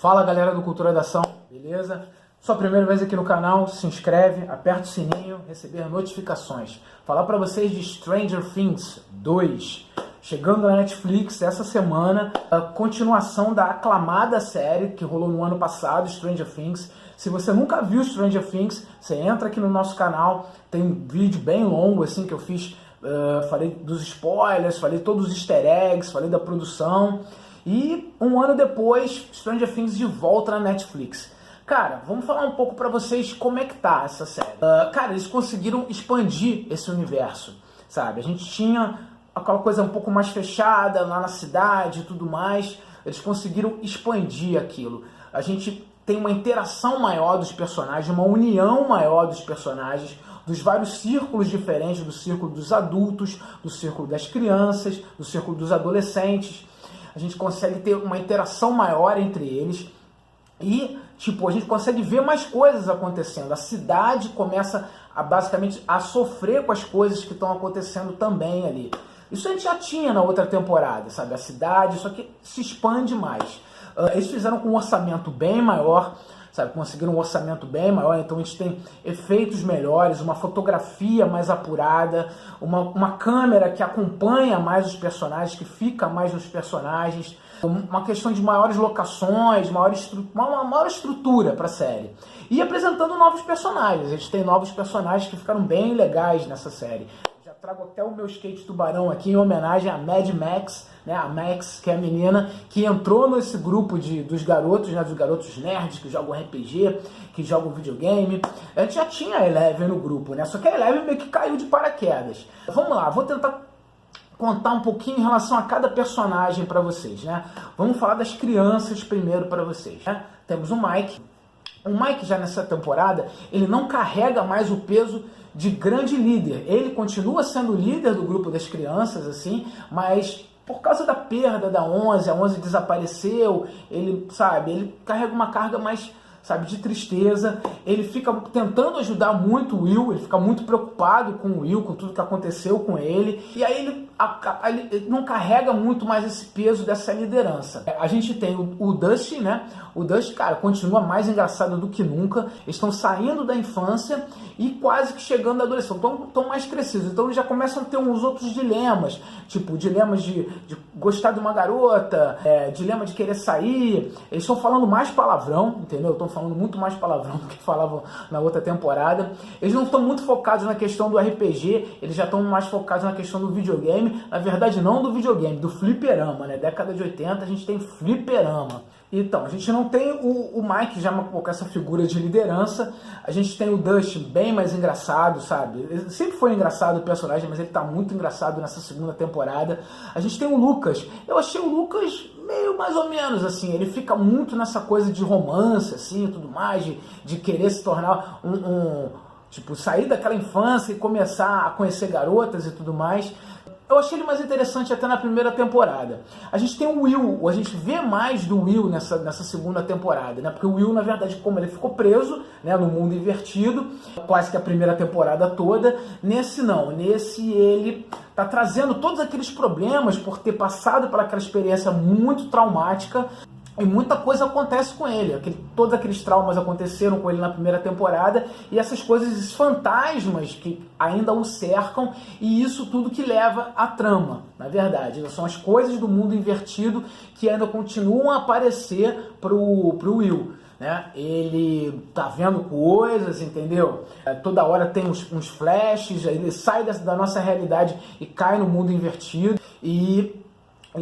Fala galera do Cultura da Ação, beleza? Sua primeira vez aqui no canal, se inscreve, aperta o sininho, receber notificações. Falar pra vocês de Stranger Things 2, chegando na Netflix essa semana, a continuação da aclamada série que rolou no ano passado, Stranger Things. Se você nunca viu Stranger Things, você entra aqui no nosso canal, tem um vídeo bem longo assim que eu fiz, falei dos spoilers, falei todos os easter eggs, falei da produção. E um ano depois, Stranger Things de volta na Netflix. Cara, vamos falar um pouco pra vocês como é que tá essa série. Cara, eles conseguiram expandir esse universo, sabe? A gente tinha aquela coisa um pouco mais fechada lá na cidade e tudo mais. Eles conseguiram expandir aquilo. A gente tem uma interação maior dos personagens, uma união maior dos personagens, dos vários círculos diferentes, do círculo dos adultos, do círculo das crianças, do círculo dos adolescentes. A gente consegue ter uma interação maior entre eles e, tipo, a gente consegue ver mais coisas acontecendo. A cidade começa a, basicamente, a sofrer com as coisas que estão acontecendo também ali. Isso a gente já tinha na outra temporada, sabe? A cidade, só que se expande mais. Eles fizeram com um orçamento bem maior, sabe? Conseguiram um orçamento bem maior, então a gente tem efeitos melhores, uma fotografia mais apurada, uma câmera que acompanha mais os personagens, que fica mais nos personagens, uma questão de maiores locações, uma maior estrutura para a série. E apresentando novos personagens, a gente tem novos personagens que ficaram bem legais nessa série. Já trago até o meu skate tubarão aqui em homenagem a Mad Max, né, a Max, que é a menina que entrou nesse grupo dos garotos, né, dos garotos nerds que jogam RPG, que jogam videogame. A gente já tinha a Eleven no grupo, né, só que a Eleven meio que caiu de paraquedas. Vamos lá, vou tentar contar um pouquinho em relação a cada personagem para vocês, né. Vamos falar das crianças primeiro para vocês, né. Temos o Mike. O Mike já nessa temporada, ele não carrega mais o peso de grande líder. Ele continua sendo o líder do grupo das crianças, assim, mas por causa da perda da 11, a 11 desapareceu, ele, sabe, ele carrega uma carga mais, sabe, de tristeza. Ele fica tentando ajudar muito o Will, ele fica muito preocupado com o Will, com tudo que aconteceu com ele, e aí ele não carrega muito mais esse peso dessa liderança. A gente tem o Dusty, né? O Dusty, cara, continua mais engraçado do que nunca. Eles estão saindo da infância e quase que chegando à adolescência. Estão mais crescidos. Então eles já começam a ter uns outros dilemas. Tipo, dilemas de gostar de uma garota, dilema de querer sair. Eles estão falando mais palavrão, entendeu? Estão falando muito mais palavrão do que falavam na outra temporada. Eles não estão muito focados na questão do RPG. Eles já estão mais focados na questão do videogame. Na verdade, não do videogame, do fliperama, né? Década de 80 a gente tem fliperama. Então, a gente não tem o Mike já com essa figura de liderança. A gente tem o Dusty bem mais engraçado, sabe? Ele sempre foi engraçado o personagem, mas ele tá muito engraçado nessa segunda temporada. A gente tem o Lucas. Eu achei o Lucas meio mais ou menos, assim. Ele fica muito nessa coisa de romance, assim, e tudo mais, de querer se tornar tipo, sair daquela infância e começar a conhecer garotas e tudo mais. Eu achei ele mais interessante até na primeira temporada. A gente tem o Will, a gente vê mais do Will nessa segunda temporada, né? Porque o Will, na verdade, como ele ficou preso, né, no mundo invertido, quase que a primeira temporada toda, nesse ele tá trazendo todos aqueles problemas por ter passado por aquela experiência muito traumática. E muita coisa acontece com ele, todos aqueles traumas aconteceram com ele na primeira temporada, e essas coisas, esses fantasmas que ainda o cercam, e isso tudo que leva à trama, na verdade. São as coisas do mundo invertido que ainda continuam a aparecer pro Will, né? Ele tá vendo coisas, entendeu? Toda hora tem uns flashes, ele sai da nossa realidade e cai no mundo invertido, e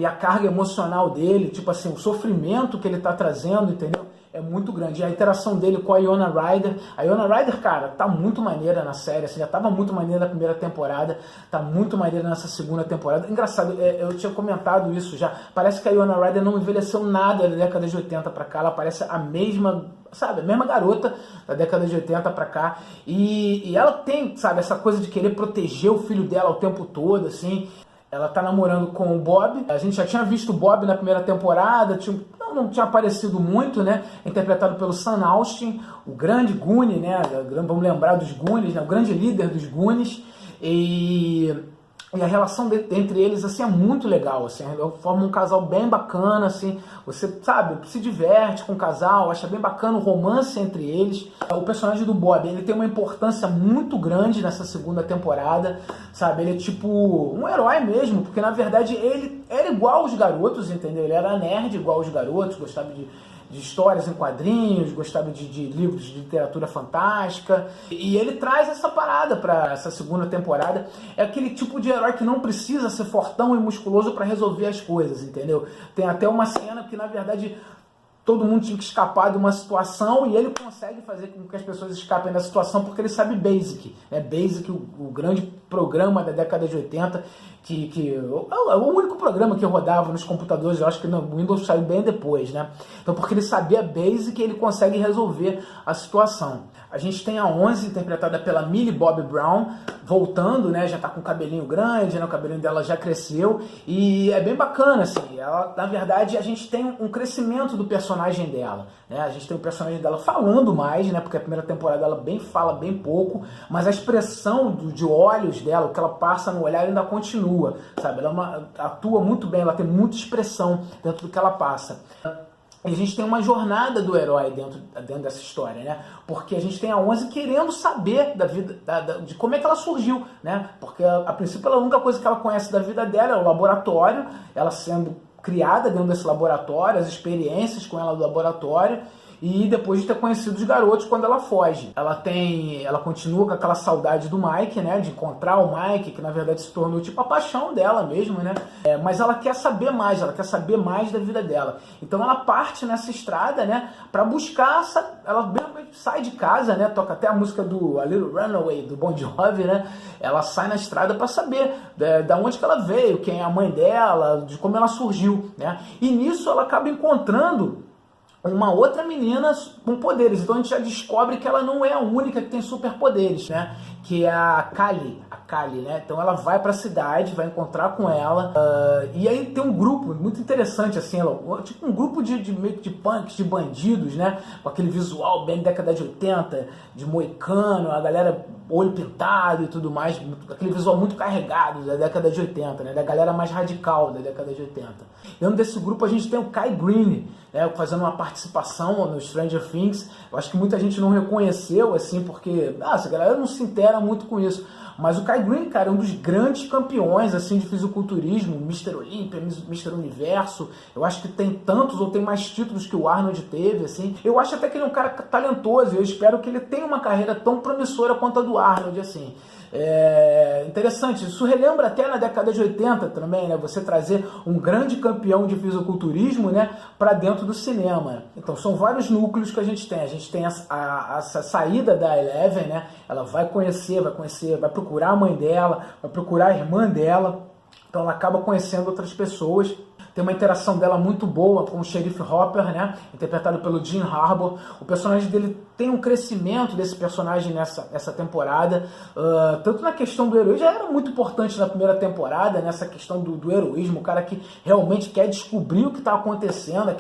a carga emocional dele, tipo assim, o sofrimento que ele tá trazendo, entendeu? É muito grande. E a interação dele com a Winona Ryder. A Winona Ryder, cara, tá muito maneira na série. Assim, já tava muito maneira na primeira temporada. Tá muito maneira nessa segunda temporada. Engraçado, eu tinha comentado isso já. Parece que a Winona Ryder não envelheceu nada da década de 80 pra cá. Ela parece a mesma, sabe, a mesma garota da década de 80 pra cá. E ela tem, sabe, essa coisa de querer proteger o filho dela o tempo todo, assim. Ela tá namorando com o Bob. A gente já tinha visto o Bob na primeira temporada, não tinha aparecido muito, né? Interpretado pelo Sam Austin, o grande Goonie, né? Vamos lembrar dos Goonies, né? O grande líder dos Goonies. E E a relação entre eles, assim, é muito legal, assim, forma um casal bem bacana, assim, você, sabe, se diverte com o casal, acha bem bacana o romance entre eles. O personagem do Bob, ele tem uma importância muito grande nessa segunda temporada, sabe, ele é tipo um herói mesmo, porque na verdade ele era igual aos garotos, entendeu? Ele era nerd igual aos garotos, gostava de histórias em quadrinhos, gostava de livros de literatura fantástica, e ele traz essa parada para essa segunda temporada. É aquele tipo de herói que não precisa ser fortão e musculoso para resolver as coisas, entendeu? Tem até uma cena que, na verdade, todo mundo tinha que escapar de uma situação e ele consegue fazer com que as pessoas escapem da situação porque ele sabe Basic. Né? Basic, o grande programa da década de 80, que é o único programa que rodava nos computadores, eu acho que no Windows saiu bem depois, né? Então, porque ele sabia Basic, ele consegue resolver a situação. A gente tem a 11, interpretada pela Millie Bobby Brown, voltando, né? Já tá com o cabelinho grande, né? O cabelinho dela já cresceu e é bem bacana, assim. Ela, na verdade, a gente tem um crescimento do personagem dela, né? A gente tem o personagem dela falando mais, né? Porque a primeira temporada ela fala bem pouco, mas a expressão de olhos dela, o que ela passa no olhar ainda continua, sabe? Ela atua muito bem, ela tem muita expressão dentro do que ela passa. E a gente tem uma jornada do herói dentro dessa história, né? Porque a gente tem a 11 querendo saber da vida, de como é que ela surgiu, né? Porque a princípio a única coisa que ela conhece da vida dela é o laboratório, ela sendo criada dentro desse laboratório, as experiências com ela do laboratório, e depois de ter conhecido os garotos quando ela foge. Ela continua com aquela saudade do Mike, né, de encontrar o Mike, que na verdade se tornou tipo a paixão dela mesmo, né, mas ela quer saber mais da vida dela. Então ela parte nessa estrada, né, para buscar, ela sai de casa, né, toca até a música do A Little Runaway, do Bon Jovi, né, ela sai na estrada para saber da onde que ela veio, quem é a mãe dela, de como ela surgiu, né, e nisso ela acaba encontrando uma outra menina com poderes. Então a gente já descobre que ela não é a única que tem superpoderes, né? Que é a Kali, né? Então ela vai pra cidade, vai encontrar com ela, e aí tem um grupo muito interessante, assim, tipo um grupo meio que de punks, de bandidos, né? Com aquele visual bem década de 80, de moicano, a galera olho pintado e tudo mais, aquele visual muito carregado da década de 80, né? Da galera mais radical da década de 80. Dentro desse grupo a gente tem o Kai Greene, né? Fazendo uma participação no Stranger Things. Eu acho que muita gente não reconheceu, assim, porque essa galera não se intera muito com isso. Mas o Kai Greene, cara, é um dos grandes campeões, assim, de fisiculturismo, Mr. Olympia, Mr. Universo. Eu acho que tem tantos ou tem mais títulos que o Arnold teve, assim. Eu acho até que ele é um cara talentoso, eu espero que ele tenha uma carreira tão promissora quanto a do Arnold, assim. É interessante, isso relembra até na década de 80 também, né? Você trazer um grande campeão de fisiculturismo, né, para dentro do cinema. Então são vários núcleos que a gente tem. A gente tem essa saída da Eleven, né? Ela vai procurar a mãe dela, vai procurar a irmã dela. Então ela acaba conhecendo outras pessoas. Tem uma interação dela muito boa com o Sheriff Hopper, né? Interpretado pelo Gene Harbour. O personagem dele tem um crescimento desse personagem nessa temporada. Tanto na questão do heroísmo, já era muito importante na primeira temporada, nessa questão do heroísmo, o cara que realmente quer descobrir o que está acontecendo,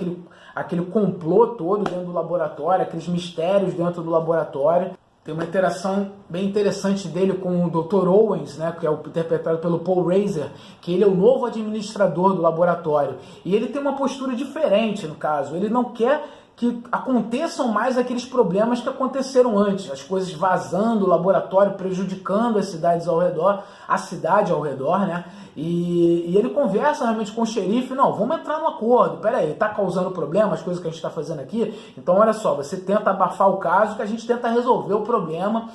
aquele complô todo dentro do laboratório, aqueles mistérios dentro do laboratório. Tem uma interação bem interessante dele com o Dr. Owens, né, que é interpretado pelo Paul Reiser, que ele é o novo administrador do laboratório. E ele tem uma postura diferente, no caso. Ele não quer que aconteçam mais aqueles problemas que aconteceram antes, as coisas vazando o laboratório, prejudicando as cidades ao redor, a cidade ao redor, né? E ele conversa realmente com o xerife, não, vamos entrar no acordo, peraí, tá causando problema as coisas que a gente está fazendo aqui, então olha só, você tenta abafar o caso que a gente tenta resolver o problema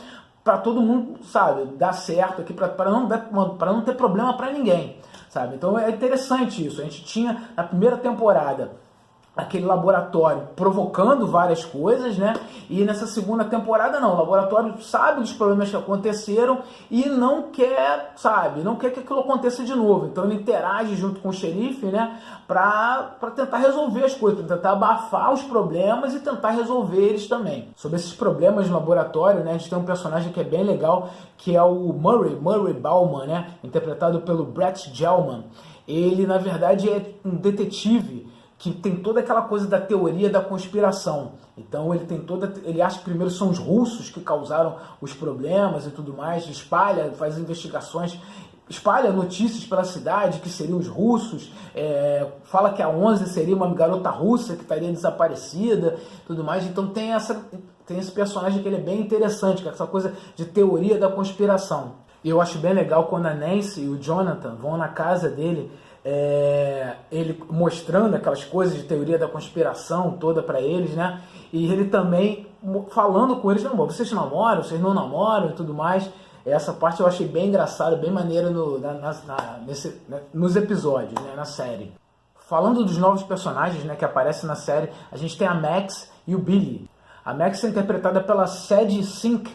para todo mundo, sabe, dar certo aqui, para não ter problema para ninguém, sabe? Então é interessante isso, a gente tinha na primeira temporada aquele laboratório provocando várias coisas, né? E nessa segunda temporada não, o laboratório sabe dos problemas que aconteceram e não quer, sabe, não quer que aquilo aconteça de novo. Então ele interage junto com o xerife, né? Para tentar resolver as coisas, para tentar abafar os problemas e tentar resolver eles também. Sobre esses problemas no laboratório, né? A gente tem um personagem que é bem legal, que é o Murray Bauman, né? Interpretado pelo Brett Gelman. Ele, na verdade, é um detetive que tem toda aquela coisa da teoria da conspiração. Então ele acha que primeiro são os russos que causaram os problemas e tudo mais, espalha, faz investigações espalha notícias pela cidade que seriam os russos, fala que a 11 seria uma garota russa que estaria desaparecida, tudo mais. Então tem esse personagem que ele é bem interessante, que é essa coisa de teoria da conspiração. E eu acho bem legal quando a Nancy e o Jonathan vão na casa dele, ele mostrando aquelas coisas de teoria da conspiração toda para eles, né? E ele também falando com eles, não, vocês namoram, vocês não namoram e tudo mais. Essa parte eu achei bem engraçada, bem maneira nos episódios, né, na série. Falando dos novos personagens, né, que aparecem na série, a gente tem a Max e o Billy. A Max é interpretada pela Sadie Sink.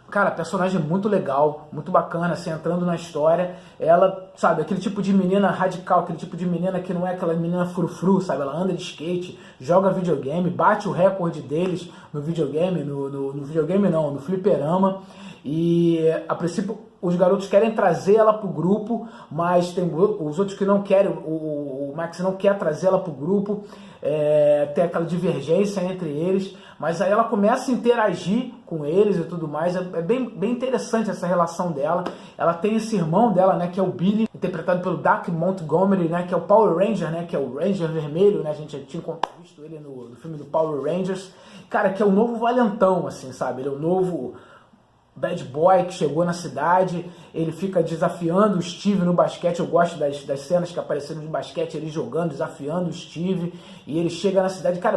Cara, personagem muito legal, muito bacana, assim, entrando na história. Ela, sabe, aquele tipo de menina radical, aquele tipo de menina que não é aquela menina frufru, sabe? Ela anda de skate, joga videogame, bate o recorde deles no videogame, no videogame não, no fliperama. E, a princípio, os garotos querem trazer ela pro grupo, mas tem os outros que não querem, o Max não quer trazer ela pro grupo, tem aquela divergência entre eles, mas aí ela começa a interagir com eles e tudo mais. É bem interessante essa relação dela. Ela tem esse irmão dela, né, que é o Billy, interpretado pelo Doug Montgomery, né, que é o Power Ranger, né, que é o Ranger vermelho, né, a gente já tinha visto ele no filme do Power Rangers, cara, que é o novo valentão, assim, sabe, ele é o novo bad boy que chegou na cidade. Ele fica desafiando o Steve no basquete. Eu gosto das cenas que apareceram no basquete, ele jogando, desafiando o Steve, e ele chega na cidade, cara,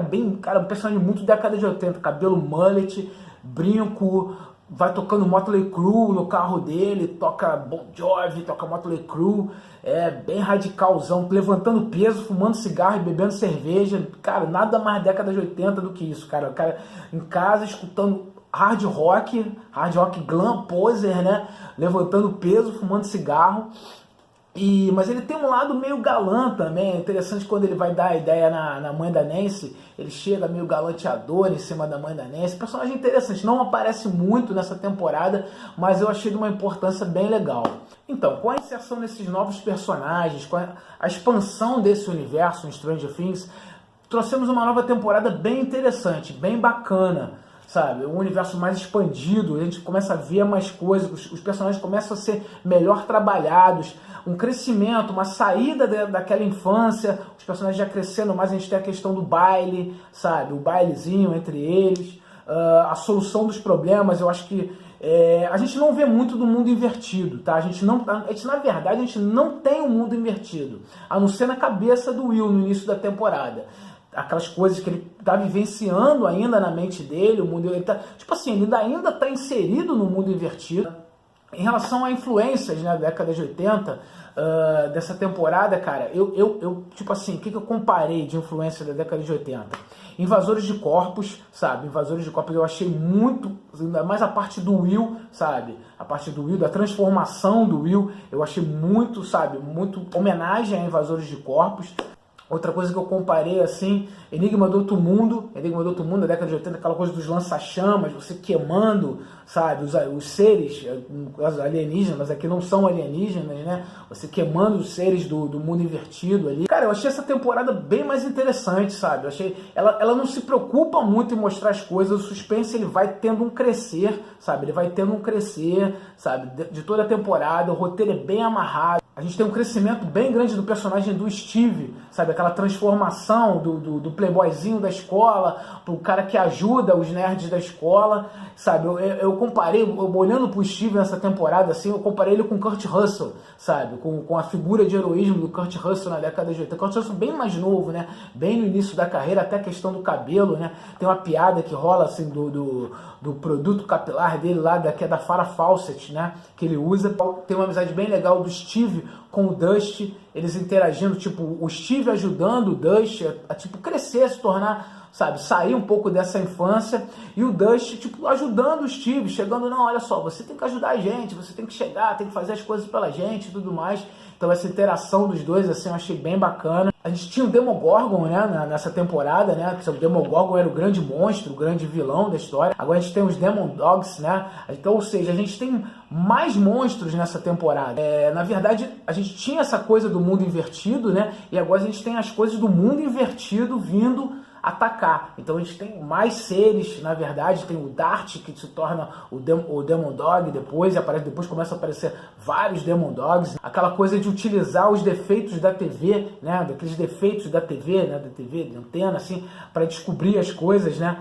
um personagem muito década de 80, cabelo mullet, brinco, vai tocando Motley Crue no carro dele, toca Bon Jovi, toca Motley Crue, bem radicalzão, levantando peso, fumando cigarro e bebendo cerveja. Cara, nada mais década de 80 do que isso, cara. O cara em casa escutando hard rock glam poser, né? Levantando peso, fumando cigarro. Mas ele tem um lado meio galã também. É interessante quando ele vai dar a ideia na mãe da Nancy. Ele chega meio galanteador em cima da mãe da Nancy. Personagem interessante. Não aparece muito nessa temporada, mas eu achei de uma importância bem legal. Então, com a inserção desses novos personagens, com a expansão desse universo em Stranger Things, trouxemos uma nova temporada bem interessante, bem bacana. Sabe, um universo mais expandido, a gente começa a ver mais coisas, os personagens começam a ser melhor trabalhados, um crescimento, uma saída daquela infância, os personagens já crescendo mais. A gente tem a questão do baile, sabe, o bailezinho entre eles, a solução dos problemas. Eu acho que a gente não vê muito do mundo invertido, tá? Na verdade, a gente não tem um mundo invertido, a não ser na cabeça do Will no início da temporada. Aquelas coisas que ele tá vivenciando ainda na mente dele, o mundo, ele tá, tipo assim, ele ainda tá inserido no mundo invertido. Em relação a influências, né, da década de 80, dessa temporada, cara, eu tipo assim, o que eu comparei de influência da década de 80? Invasores de Corpos, sabe? Invasores de Corpos eu achei muito, ainda mais a parte do Will, sabe? A parte do Will, da transformação do Will, eu achei muito, sabe? Muito homenagem a Invasores de Corpos. Outra coisa que eu comparei, assim, Enigma do Outro Mundo, da década de 80, aquela coisa dos lança-chamas, você queimando, sabe, os seres, os alienígenas, mas aqui não são alienígenas, né, você queimando os seres do mundo invertido ali. Cara, eu achei essa temporada bem mais interessante, sabe, ela não se preocupa muito em mostrar as coisas, o suspense ele vai tendo um crescer, sabe, de toda a temporada, o roteiro é bem amarrado. A gente tem um crescimento bem grande do personagem do Steve, sabe? Aquela transformação do playboyzinho da escola, pro cara que ajuda os nerds da escola, sabe? Eu comparei, olhando pro Steve nessa temporada, assim, eu comparei ele com Kurt Russell, sabe? Com a figura de heroísmo do Kurt Russell na década de 80. Kurt Russell bem mais novo, né? Bem no início da carreira, até a questão do cabelo, né? Tem uma piada que rola, assim, do produto capilar dele lá, que é da Farrah Fawcett, né? Que ele usa. Tem uma amizade bem legal do Steve com o Dusty, eles interagindo, tipo, o Steve ajudando o Dusty a tipo, crescer, se tornar, sabe, sair um pouco dessa infância, e o Dusty, tipo, ajudando o Steve, chegando, não, olha só, você tem que ajudar a gente, você tem que chegar, tem que fazer as coisas pela gente e tudo mais. Então essa interação dos dois, assim, eu achei bem bacana. A gente tinha o Demogorgon, né, nessa temporada, né, que o Demogorgon era o grande monstro, o grande vilão da história. Agora a gente tem os Demon Dogs, né, então, ou seja, a gente tem mais monstros nessa temporada. Na verdade, a gente tinha essa coisa do mundo invertido, né, e agora a gente tem as coisas do mundo invertido vindo atacar. Então a gente tem mais seres, na verdade, tem o Dart, que se torna o Demon Dog depois, depois começa a aparecer vários Demon Dogs. Aquela coisa de utilizar os defeitos da TV, né, daqueles defeitos da TV, né, da TV, de antena, assim, para descobrir as coisas, né.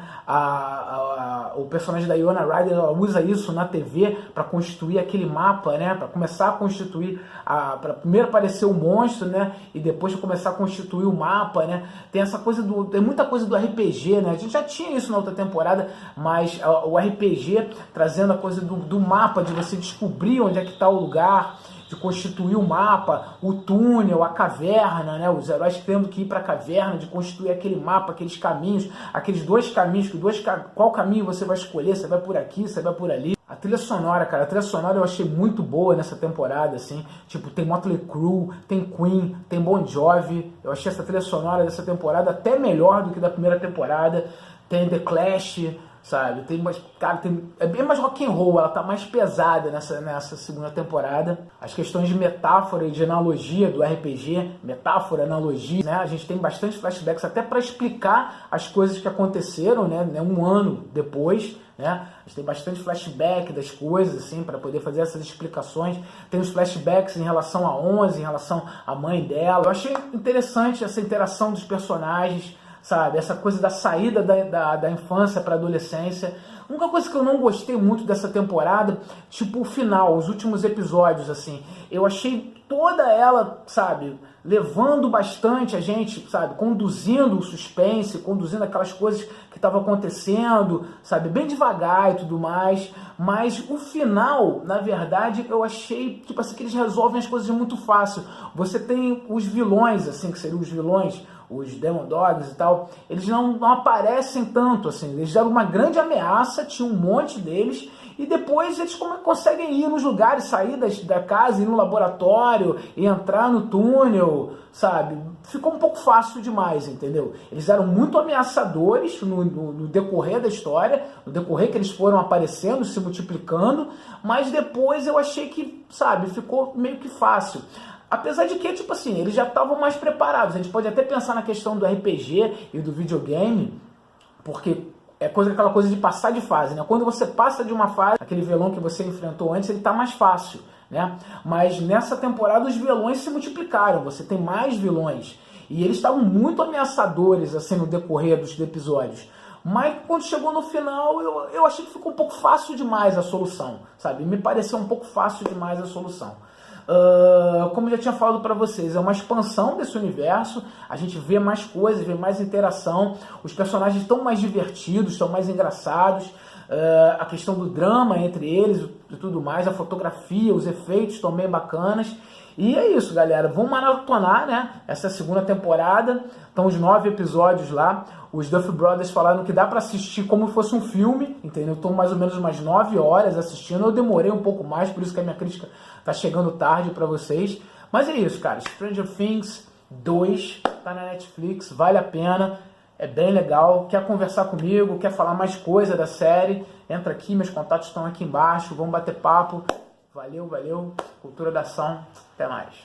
O personagem da Winona Ryder, ela usa isso na TV para constituir aquele mapa, né, para começar a constituir, para primeiro aparecer o monstro, né, e depois começar a constituir o mapa, né. Tem essa coisa tem muita coisa do RPG, né, a gente já tinha isso na outra temporada, mas o RPG trazendo a coisa do mapa, de você descobrir onde é que está o lugar, de constituir o mapa, o túnel, a caverna, né? Os heróis tendo que ir para a caverna, de constituir aquele mapa, aqueles caminhos, aqueles dois caminhos, qual caminho você vai escolher, você vai por aqui, você vai por ali. A trilha sonora, cara, a trilha sonora eu achei muito boa nessa temporada, assim, tipo, tem Motley Crue, tem Queen, tem Bon Jovi, eu achei essa trilha sonora dessa temporada até melhor do que da primeira temporada, tem The Clash, sabe, é bem mais rock and roll, ela tá mais pesada nessa segunda temporada. As questões de metáfora e de analogia do RPG, metáfora, analogia, né, a gente tem bastante flashbacks até para explicar as coisas que aconteceram, né, um ano depois, né, a gente tem bastante flashback das coisas, assim, para poder fazer essas explicações. Tem os flashbacks em relação a 11, em relação à mãe dela. Eu achei interessante essa interação dos personagens, sabe, essa coisa da saída da infância para a adolescência. A única coisa que eu não gostei muito dessa temporada, tipo o final, os últimos episódios, assim, eu achei toda ela, sabe, levando bastante a gente, sabe, conduzindo o suspense, conduzindo aquelas coisas que estavam acontecendo, sabe, bem devagar e tudo mais, mas o final, na verdade, eu achei, tipo assim, que eles resolvem as coisas muito fácil. Você tem os vilões, assim, que seriam os vilões, os Demon Dogs e tal, eles não aparecem tanto, assim, eles deram uma grande ameaça, tinha um monte deles, e depois eles conseguem ir nos lugares, sair da casa, ir no laboratório, e entrar no túnel, sabe? Ficou um pouco fácil demais, entendeu? Eles eram muito ameaçadores no decorrer da história, no decorrer que eles foram aparecendo, se multiplicando, mas depois eu achei que, sabe, ficou meio que fácil. Apesar de que, tipo assim, eles já estavam mais preparados. A gente pode até pensar na questão do RPG e do videogame, porque é aquela coisa de passar de fase, né? Quando você passa de uma fase, aquele vilão que você enfrentou antes, ele tá mais fácil, né? Mas nessa temporada os vilões se multiplicaram, você tem mais vilões. E eles estavam muito ameaçadores, assim, no decorrer dos episódios. Mas quando chegou no final, eu achei que ficou um pouco fácil demais a solução, sabe? Me pareceu um pouco fácil demais a solução. Como eu já tinha falado para vocês, é uma expansão desse universo, a gente vê mais coisas, vê mais interação, os personagens estão mais divertidos, estão mais engraçados, a questão do drama entre eles e tudo mais, a fotografia, os efeitos estão bem bacanas. E é isso, galera. Vamos maratonar, né? Essa é a segunda temporada. Estão os 9 episódios lá. Os Duff Brothers falaram que dá para assistir como se fosse um filme, entendeu? Estou mais ou menos umas 9 horas assistindo. Eu demorei um pouco mais, por isso que a minha crítica tá chegando tarde para vocês. Mas é isso, cara. Stranger Things 2 tá na Netflix, vale a pena. É bem legal. Quer conversar comigo? Quer falar mais coisa da série? Entra aqui, meus contatos estão aqui embaixo. Vamos bater papo. Valeu, valeu. Cultura da ação. Até mais.